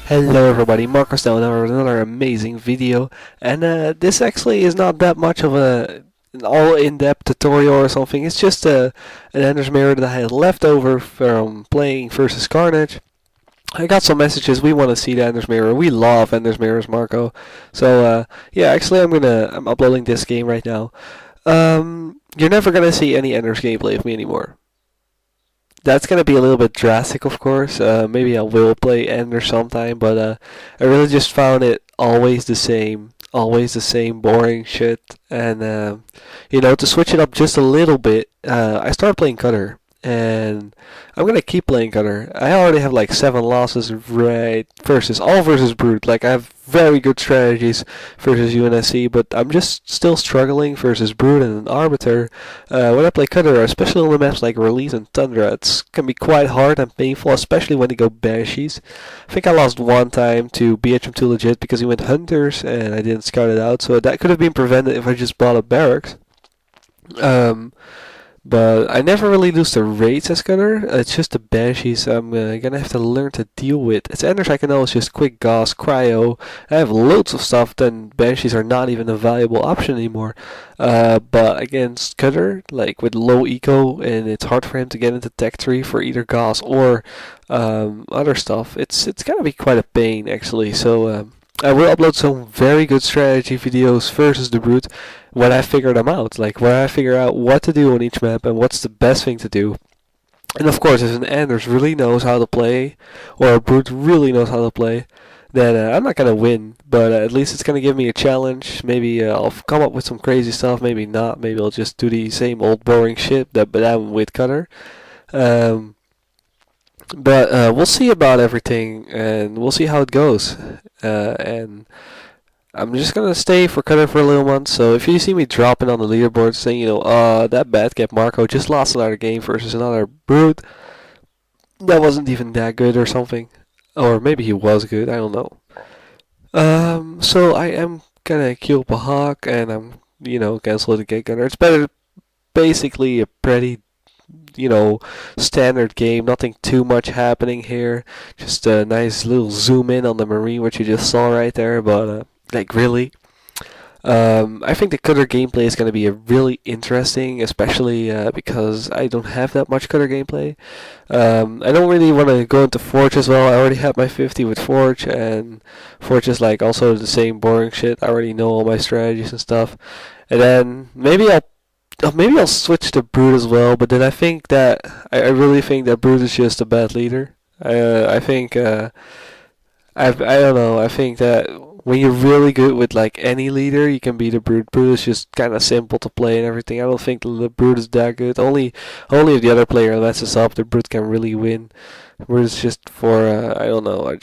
Hello everybody, Marcos now with another amazing video, and this actually is not that much of an all in-depth tutorial or something. It's just an Ender's Mirror that I had left over from playing versus Carnage. I got some messages. We want to see the Ender's Mirror. We love Ender's Mirrors, Marco. So yeah, actually I'm uploading this game right now. You're never gonna see any Ender's gameplay of me anymore. That's gonna be a little bit drastic, of course. Maybe I will play Ender sometime, but I really just found it always the same boring shit. And to switch it up just a little bit, I started playing Cutter, and I'm gonna keep playing Cutter. I already have like 7 losses right versus Brute. Like I have very good strategies versus UNSC, but I'm just still struggling versus Brute and an Arbiter. When I play Cutter, especially on the maps like Release and Tundra, it can be quite hard and painful, especially when they go Banshees. I think I lost one time to BHM Too Legit because he went Hunters and I didn't scout it out, so that could have been prevented if I just bought a barracks. But I never really lose the raids as Cutter. It's just the Banshees I'm gonna have to learn to deal with. As Enders I can always just quick Gauss, Cryo. I have loads of stuff, then Banshees are not even a valuable option anymore. But against Cutter, like with low eco, and it's hard for him to get into Tech 3 for either Gauss or other stuff, it's gonna be quite a pain actually. So I will upload some very good strategy videos versus the Brute when I figure them out, like when I figure out what to do on each map and what's the best thing to do. And of course, if an Anders really knows how to play, or a Brute really knows how to play, then I'm not gonna win, but at least it's gonna give me a challenge. Maybe I'll come up with some crazy stuff, maybe not, maybe I'll just do the same old boring shit that but I'm with Cutter. But we'll see about everything, and we'll see how it goes. And I'm just gonna stay for Cutter for a little month. So if you see me dropping on the leaderboard saying, that bad cap Marco just lost another game versus another Brute, that wasn't even that good or something, or maybe he was good. I don't know. So I am gonna queue up a Hawk, and I'm cancel the Gate Gunner. It's basically a pretty standard game, nothing too much happening here. Just a nice little zoom in on the Marine, which you just saw right there, but like really. I think the Cutter gameplay is going to be really interesting, especially because I don't have that much Cutter gameplay. I don't really want to go into Forge as well. I already have my 50 with Forge, and Forge is like also the same boring shit. I already know all my strategies and stuff. And then maybe I'll switch to Brute as well, but then I really think that Brute is just a bad leader. I think I don't know. I think that when you're really good with like any leader, you can beat a Brute. Brute is just kind of simple to play and everything. I don't think the Brute is that good. Only if the other player messes up, the Brute can really win. Brute is just for I don't know.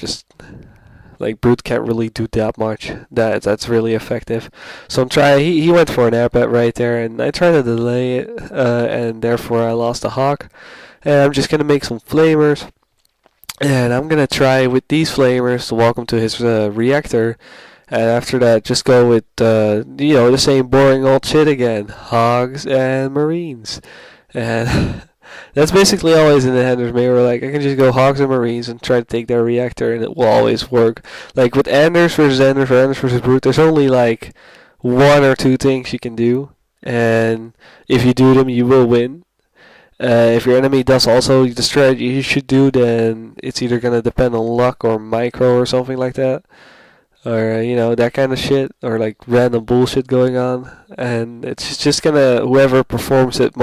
Like Brute can't really do that much. That's really effective. So I'm trying. He went for an air bet right there, and I tried to delay it, and therefore I lost the Hawk. And I'm just gonna make some flamers, and I'm gonna try with these flamers to walk him to his reactor, and after that just go with the same boring old shit again: Hogs and Marines, and. That's basically always in the Ender's Mirror. Like I can just go Hogs and Marines and try to take their reactor, and it will always work. Like with Anders versus Anders or Anders versus Brute, there's only like 1 or 2 things you can do, and if you do them, you will win. If your enemy does also the strategy you should do, then it's either gonna depend on luck or micro or something like that, or that kind of shit, or like random bullshit going on, and it's just gonna whoever performs it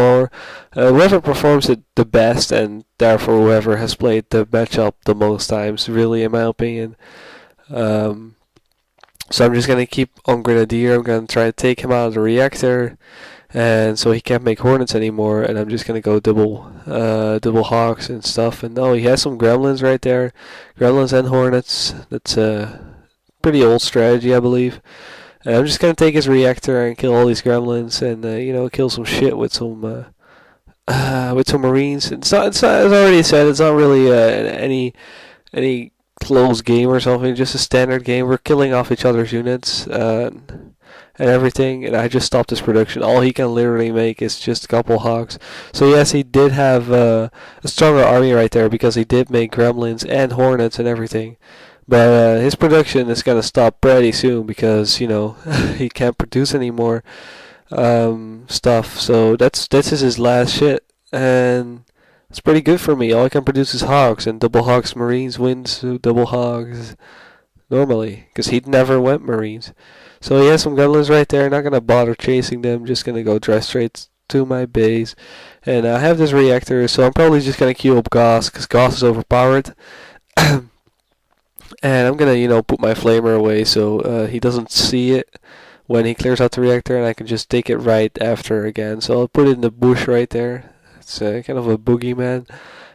the best, and therefore whoever has played the matchup the most times, really, in my opinion. So I'm just gonna keep on Grenadier. I'm gonna try to take him out of the reactor, and so he can't make Hornets anymore, and I'm just gonna go double Hawks and stuff. And he has some Gremlins right there, Gremlins and Hornets. That's pretty old strategy, I believe. And I'm just gonna take his reactor and kill all these Gremlins, and kill some shit with some Marines. It's as I already said, it's not really any close game or something. Just a standard game. We're killing off each other's units and everything. And I just stopped his production. All he can literally make is just a couple Hogs. So yes, he did have a stronger army right there because he did make Gremlins and Hornets and everything. But his production is gonna stop pretty soon because he can't produce any more stuff. So that's his last shit, and it's pretty good for me. All I can produce is hogs, and double hogs Marines wins double hogs normally because he'd never went Marines. So he has some gremlins right there. Not gonna bother chasing them. Just gonna go drive straight to my base, and I have this reactor. So I'm probably just gonna queue up Gauss because Gauss is overpowered. And I'm gonna, put my flamer away so he doesn't see it when he clears out the reactor, and I can just take it right after again. So I'll put it in the bush right there. It's kind of a boogeyman,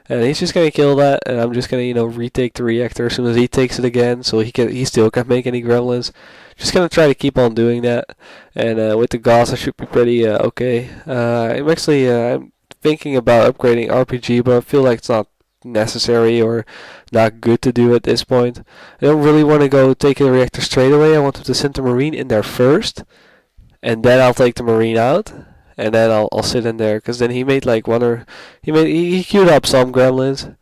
and he's just gonna kill that, and I'm just gonna, retake the reactor as soon as he takes it again, so he still can't make any gremlins. Just gonna try to keep on doing that, and with the Gauss I should be pretty okay. I'm thinking about upgrading RPG, but I feel like it's not necessary or not good to do at this point. I don't really want to go take a reactor straight away. I want to send the Marine in there first, and then I'll take the Marine out, and then I'll sit in there because then he made like he queued up some gremlins,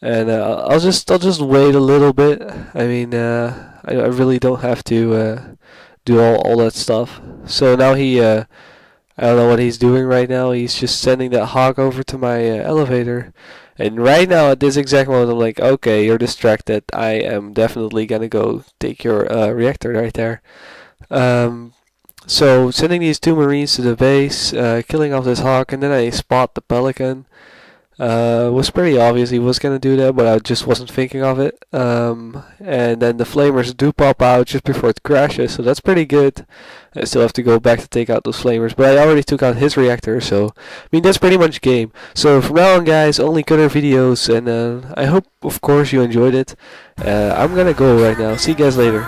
and I'll just wait a little bit. I mean, I really don't have to do all that stuff. So now I don't know what he's doing right now. He's just sending that hog over to my elevator. And right now, at this exact moment, I'm like, okay, you're distracted. I am definitely gonna go take your reactor right there. So sending these two Marines to the base, killing off this hawk, and then I spot the Pelican. It was pretty obvious he was gonna do that, but I just wasn't thinking of it. And then the flamers do pop out just before it crashes, so that's pretty good. I still have to go back to take out those flamers, but I already took out his reactor, so I mean that's pretty much game. So from now on, guys, only cutter videos, and I hope, of course, you enjoyed it. I'm gonna go right now. See you guys later.